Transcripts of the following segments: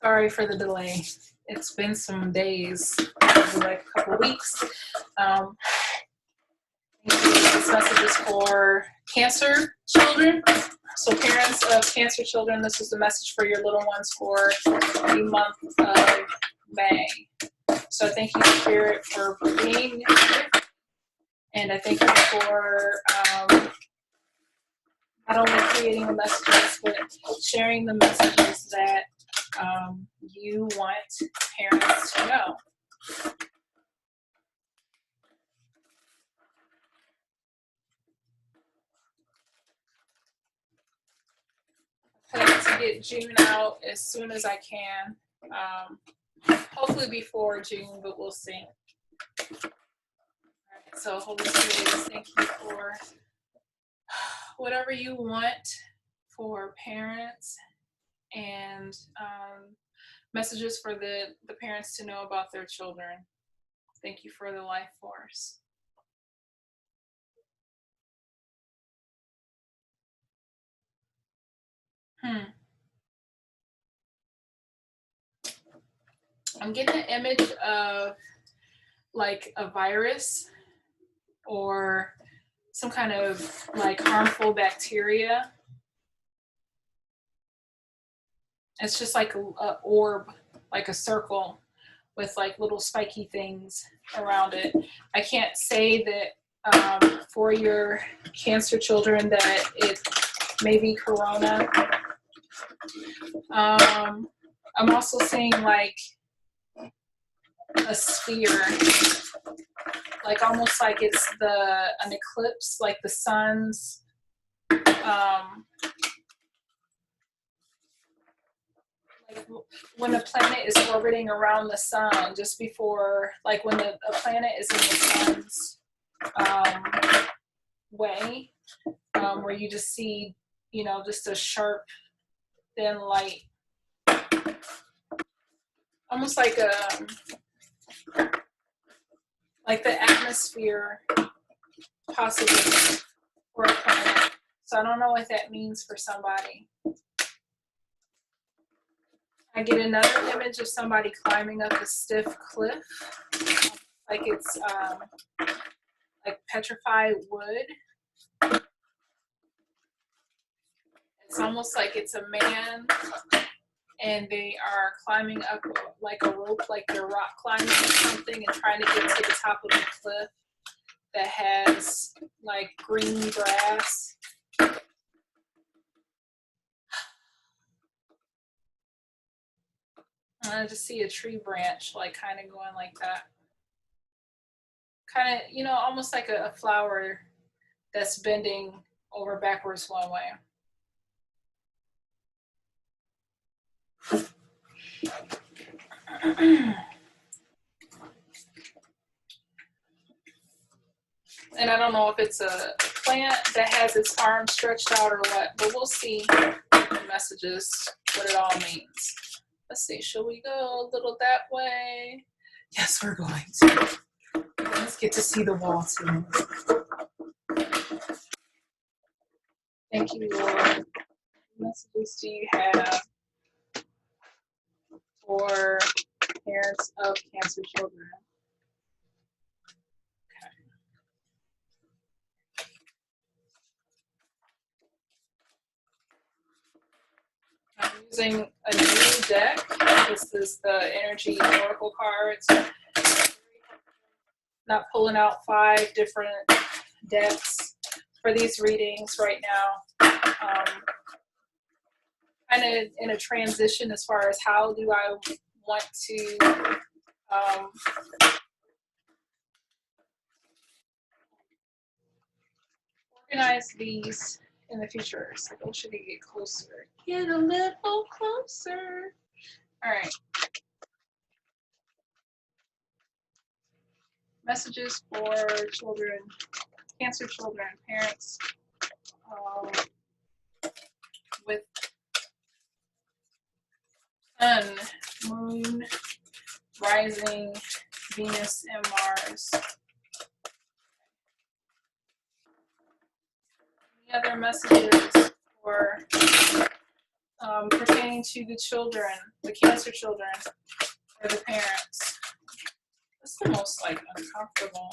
Sorry for the delay. It's been some days, like a couple weeks. This message is for cancer children. So parents of cancer children, this is the message for your little ones for the month of May. So thank you, Spirit, for being here. And I thank you for not only creating the messages, but sharing the messages that you want parents to know. I plan to get June out as soon as I can. Hopefully before June, but we'll see. All right, so Holy Spirit, thank you for whatever you want for parents and messages for the parents to know about their children. Thank you for the life force. I'm getting an image of like a virus or some kind of like harmful bacteria. It's just like a orb, like a circle with like little spiky things around it. I can't say that for your cancer children that it may be corona. I'm also seeing like a sphere, like almost like it's an eclipse, like the sun's like when a planet is orbiting around the sun, just before, like when a planet is in the sun's way, where you just see, you know, just a sharp, thin light, almost like the atmosphere, possibly, for a planet. So I don't know what that means for somebody. I get another image of somebody climbing up a stiff cliff, like it's like petrified wood. It's almost like it's a man and they are climbing up like a rope, like they're rock climbing or something and trying to get to the top of the cliff that has like green grass. I just see a tree branch like kind of going like that. Kind of, you know, almost like a flower that's bending over backwards one way. And I don't know if it's a plant that has its arm stretched out or what, but we'll see the messages, what it all means. Let's see, should we go a little that way? Yes, we're going to. Let's get to see the wall too. Thank you, Lord. What messages do you have for parents of cancer children? I'm using a new deck. This is the Energy Oracle cards. Not pulling out 5 different decks for these readings right now. Kind of in a transition as far as how do I want to organize these in the future. So go should get closer. Get a little closer. All right. Messages for children, cancer children, parents with Sun, Moon, Rising, Venus, and Mars. Any other messages for pertaining to the children, the cancer children, or the parents. It's the most like uncomfortable.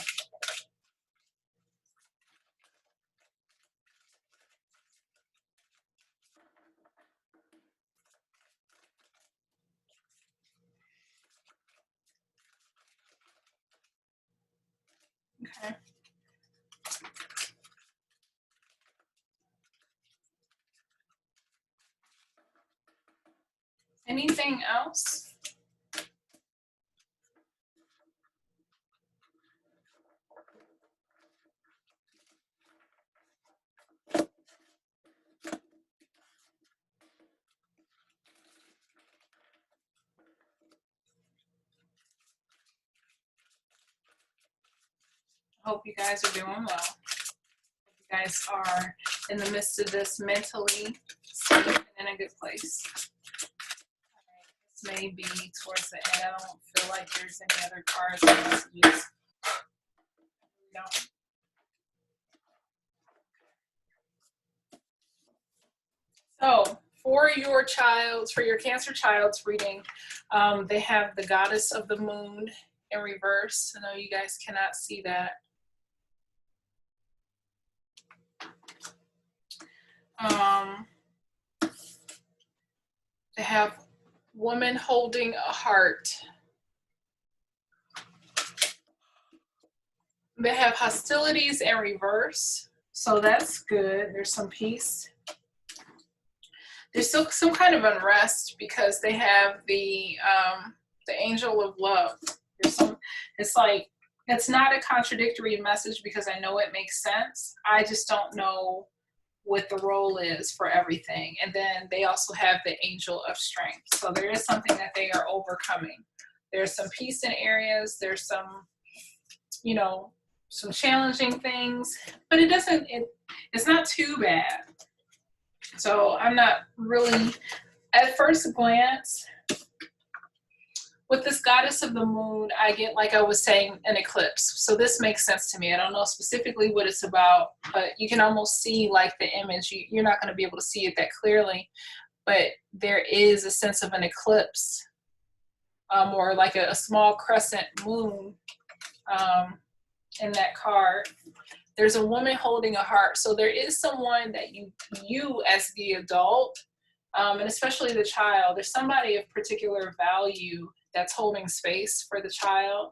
Okay. Anything else? I hope you guys are doing well. You guys are in the midst of this mentally safe and in a good place. This may be towards the end. I don't feel like there's any other cards or messages. No. So for your child's, for your Cancer child's reading, they have the Goddess of the Moon in reverse. I know you guys cannot see that. They have woman holding a heart. They have hostilities in reverse, so that's good. There's some peace. There's still some kind of unrest because they have the angel of love. There's some. It's like it's not a contradictory message because I know it makes sense. I just don't know what the role is for everything. And then they also have the angel of strength. So there is something that they are overcoming. There's some peace in areas. There's some, you know, some challenging things, but it's not too bad. So I'm not really, at first glance, with this Goddess of the Moon, I get, like I was saying, an eclipse. So this makes sense to me. I don't know specifically what it's about, but you can almost see like the image. You're not going to be able to see it that clearly, but there is a sense of an eclipse, or like a small crescent moon in that card. There's a woman holding a heart. So there is someone that you as the adult, and especially the child, there's somebody of particular value that's holding space for the child.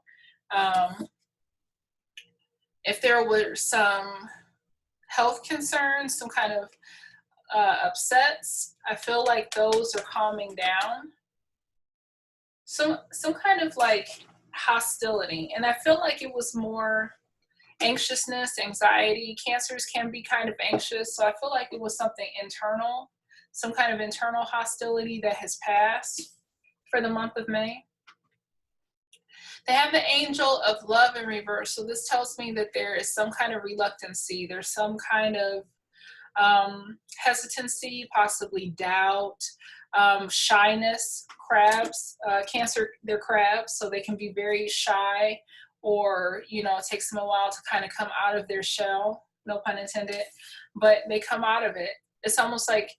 If there were some health concerns, some kind of upsets, I feel like those are calming down. Some kind of like hostility. And I feel like it was more anxiousness, anxiety. Cancers can be kind of anxious. So I feel like it was something internal, some kind of internal hostility that has passed for the month of May. They have the angel of love in reverse. So this tells me that there is some kind of reluctancy. There's some kind of hesitancy, possibly doubt, shyness. Crabs, Cancer, they're crabs, so they can be very shy, or, you know, it takes them a while to kind of come out of their shell, no pun intended, but they come out of it. It's almost like,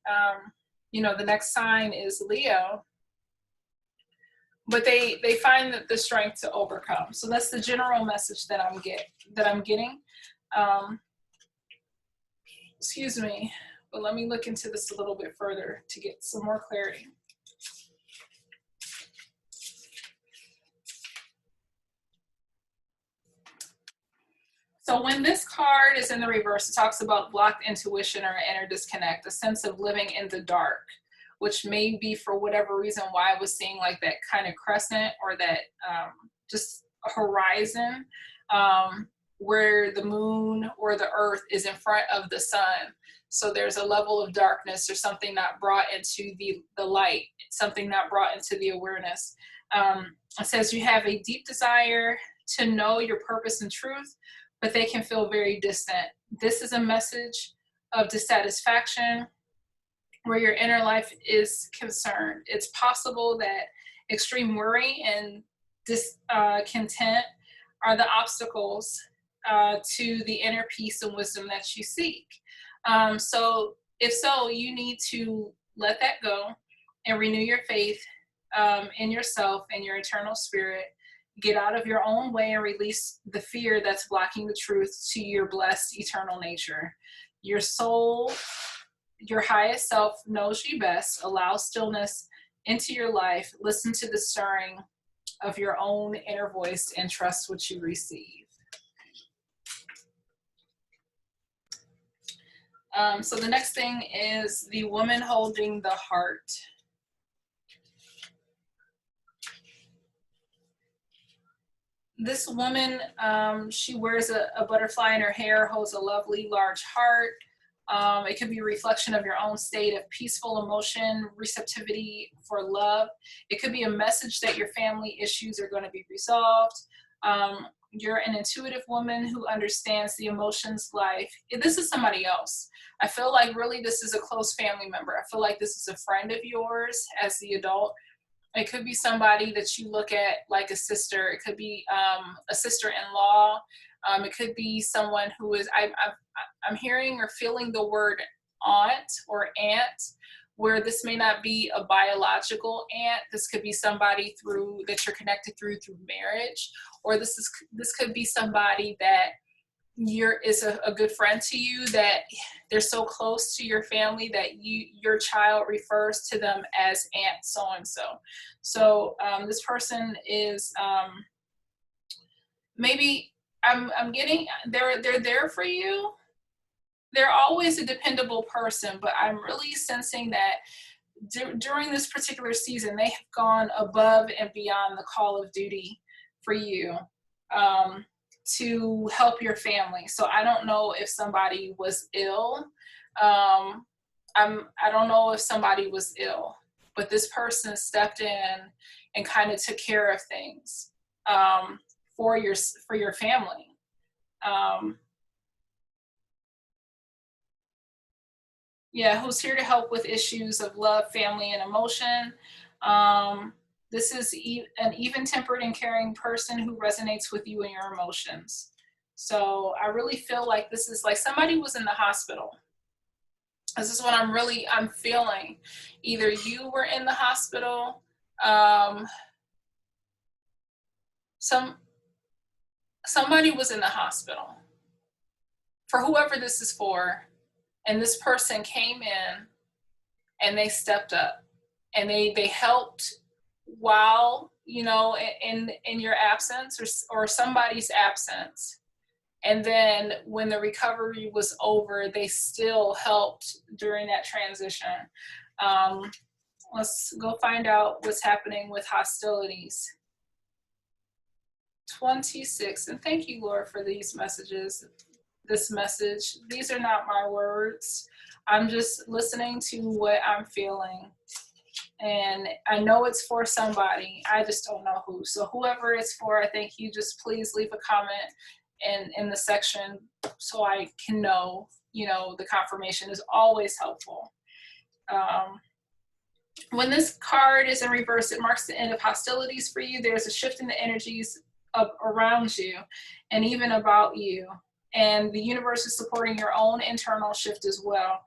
you know, the next sign is Leo, but they find the strength to overcome. So that's the general message that I'm getting. Excuse me, but let me look into this a little bit further to get some more clarity. So when this card is in the reverse, it talks about blocked intuition or inner disconnect, a sense of living in the dark, which may be for whatever reason why I was seeing like that kind of crescent or that just horizon where the moon or the earth is in front of the sun. So there's a level of darkness or something not brought into the light, something not brought into the awareness. It says you have a deep desire to know your purpose and truth, but they can feel very distant. This is a message of dissatisfaction where your inner life is concerned. It's possible that extreme worry and discontent are the obstacles to the inner peace and wisdom that you seek. So if so, you need to let that go and renew your faith in yourself and your eternal spirit. Get out of your own way and release the fear that's blocking the truth to your blessed eternal nature. Your soul, your highest self knows you best. Allow stillness into your life. Listen to the stirring of your own inner voice and trust what you receive. So the next thing is the woman holding the heart. This woman, she wears a butterfly in her hair, holds a lovely large heart. It could be a reflection of your own state of peaceful emotion, receptivity for love. It could be a message that your family issues are going to be resolved. You're an intuitive woman who understands the emotions life. This is somebody else. I feel like really this is a close family member. I feel like this is a friend of yours as the adult. It could be somebody that you look at like a sister. It could be a sister-in-law. It could be someone who is, I'm hearing or feeling the word aunt or aunt, where this may not be a biological aunt. This could be somebody that you're connected through marriage, or this could be somebody that is a good friend to you, that they're so close to your family that your child refers to them as Aunt so-and-so. So this person is maybe I'm getting they're there for you. They're always a dependable person, but I'm really sensing that during this particular season, they have gone above and beyond the call of duty for you. To help your family. So I don't know if somebody was ill. I don't know if somebody was ill, but this person stepped in and kind of took care of things for your family. Who's here to help with issues of love, family, and emotion. This is an even-tempered and caring person who resonates with you and your emotions. So I really feel like this is like somebody was in the hospital. This is what I'm feeling. Either you were in the hospital, somebody was in the hospital. For whoever this is for, and this person came in and they stepped up and they helped while, in your absence or somebody's absence. And then when the recovery was over, they still helped during that transition. Let's go find out what's happening with hostilities. 26, and thank you, Lord, for these messages, this message. These are not my words. I'm just listening to what I'm feeling. And I know it's for somebody. I just don't know who. So whoever it's for, I think you just please leave a comment in the section so I can know, the confirmation is always helpful. When this card is in reverse, it marks the end of hostilities for you. There's a shift in the energies around you and even about you. And the universe is supporting your own internal shift as well.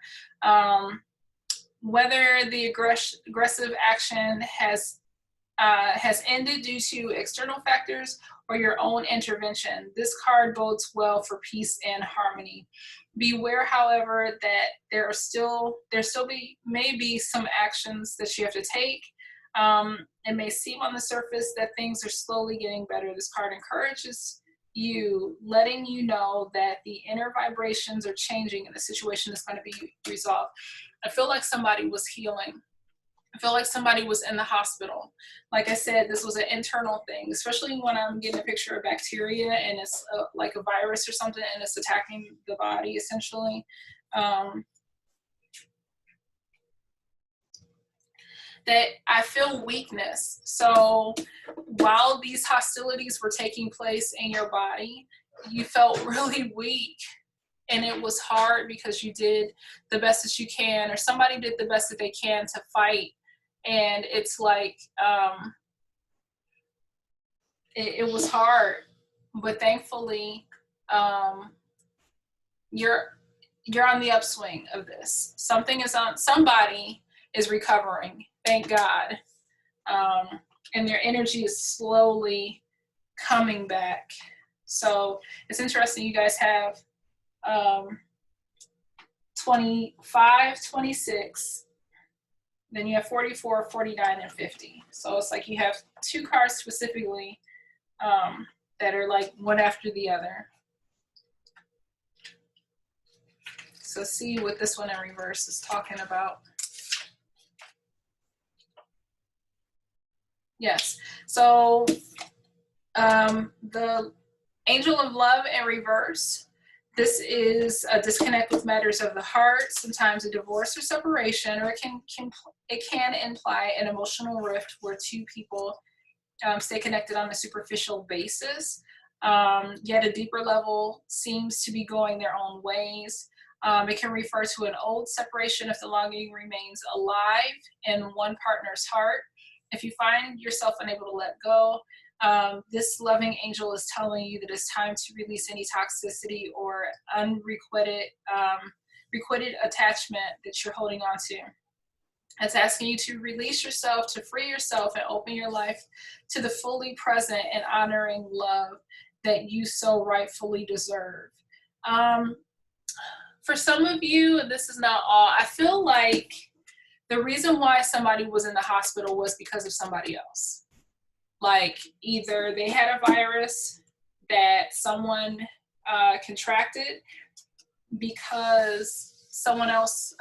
Whether the aggressive action has ended due to external factors or your own intervention, this card bodes well for peace and harmony. Beware, however, that there may be some actions that you have to take. It may seem on the surface that things are slowly getting better. This card encourages you, letting you know that the inner vibrations are changing and the situation is going to be resolved. I feel like somebody was healing. I feel like somebody was in the hospital. Like I said, this was an internal thing, especially when I'm getting a picture of bacteria and it's like a virus or something and it's attacking the body essentially. That I feel weakness. So while these hostilities were taking place in your body, you felt really weak. And it was hard because you did the best that you can, or somebody did the best that they can to fight. And it's like, it was hard, but thankfully, you're on the upswing of this. Somebody is recovering, thank God. And their energy is slowly coming back. So it's interesting, you guys have 25, 26, then you have 44, 49, and 50. So it's like you have two cards specifically that are like one after the other. So see what this one in reverse is talking about. Yes, so the Angel of Love in reverse, this is a disconnect with matters of the heart, sometimes a divorce or separation, or it can imply an emotional rift where two people stay connected on a superficial basis, yet a deeper level seems to be going their own ways. It can refer to an old separation if the longing remains alive in one partner's heart. If you find yourself unable to let go, this loving angel is telling you that it's time to release any toxicity or unrequited attachment that you're holding on to. It's asking you to release yourself, to free yourself, and open your life to the fully present and honoring love that you so rightfully deserve. For some of you, and this is not all, I feel like the reason why somebody was in the hospital was because of somebody else. Like either they had a virus that someone contracted because someone else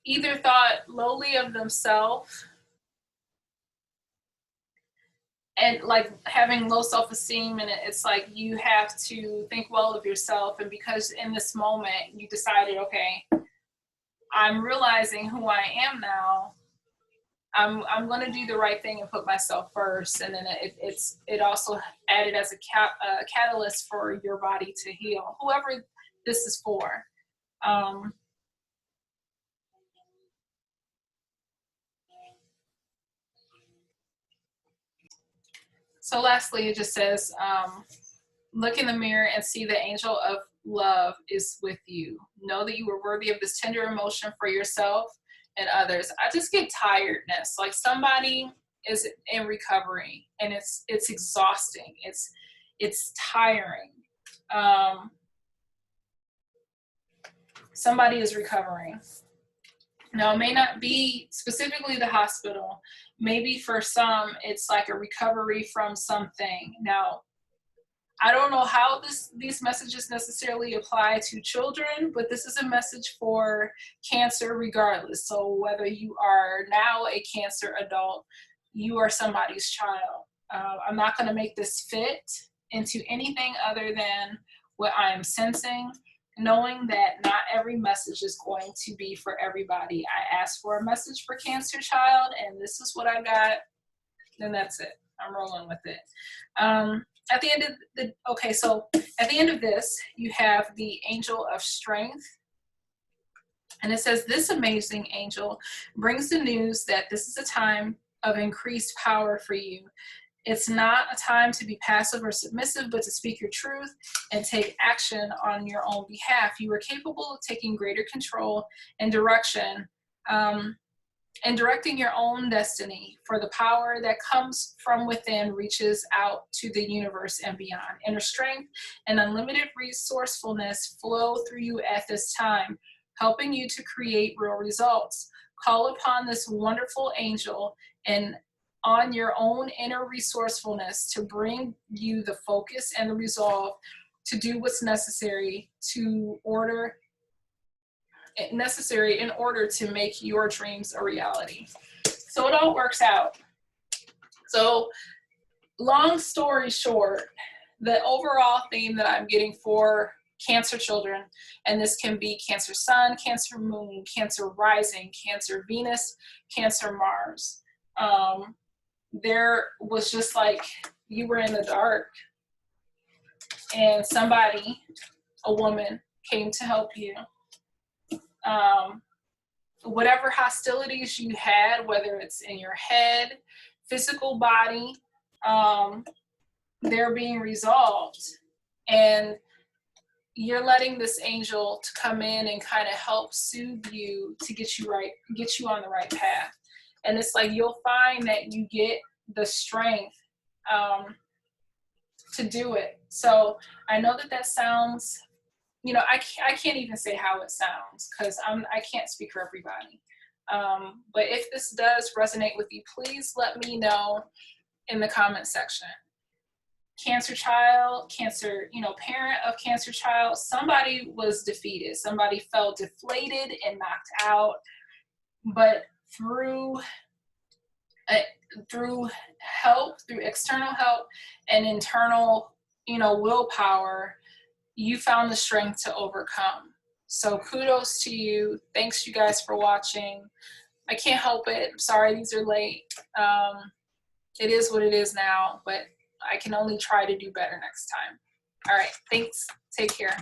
either thought lowly of themselves and like having low self-esteem, and it's like you have to think well of yourself, and because in this moment you decided, okay, I'm realizing who I am now, I'm going to do the right thing and put myself first, and then it also added as a catalyst for your body to heal, whoever this is for. So lastly, it just says, look in the mirror and see the angel of love is with you. Know that you are worthy of this tender emotion for yourself and others. I just get tiredness. Like somebody is in recovery and it's exhausting. It's tiring. Somebody is recovering. Now, it may not be specifically the hospital. Maybe for some, it's like a recovery from something. Now, I don't know how these messages necessarily apply to children, but this is a message for cancer regardless. So whether you are now a cancer adult, you are somebody's child. I'm not going to make this fit into anything other than what I am sensing, knowing that not every message is going to be for everybody. I asked for a message for cancer child, and this is what I got, then that's it. I'm rolling with it. At the end of this, you have the angel of strength. And it says, this amazing angel brings the news that this is a time of increased power for you. It's not a time to be passive or submissive, but to speak your truth and take action on your own behalf. You are capable of taking greater control and direction, and directing your own destiny, for the power that comes from within reaches out to the universe and beyond. Inner strength and unlimited resourcefulness flow through you at this time, helping you to create real results. Call upon this wonderful angel and on your own inner resourcefulness to bring you the focus and the resolve to do what's necessary in order to make your dreams a reality. So it all works out. So long story short, the overall theme that I'm getting for Cancer children, and this can be Cancer Sun, Cancer Moon, Cancer Rising, Cancer Venus, Cancer Mars. There was just like you were in the dark and somebody, a woman, came to help you. Whatever hostilities you had, whether it's in your head, physical body, they're being resolved. And you're letting this angel to come in and kind of help soothe you to get you right, get you on the right path. And it's like you'll find that you get the strength to do it. So I know that that sounds, you know, I can't even say how it sounds because I can't speak for everybody. But if this does resonate with you, please let me know in the comment section. Cancer child, cancer, you know, parent of cancer child, somebody was defeated. Somebody felt deflated and knocked out. But through help, through external help and internal, you know, willpower, you found the strength to overcome. So kudos to you. Thanks you guys for watching. I can't help it. I'm sorry these are late. It is what it is now, but I can only try to do better next time. All right, thanks. Take care.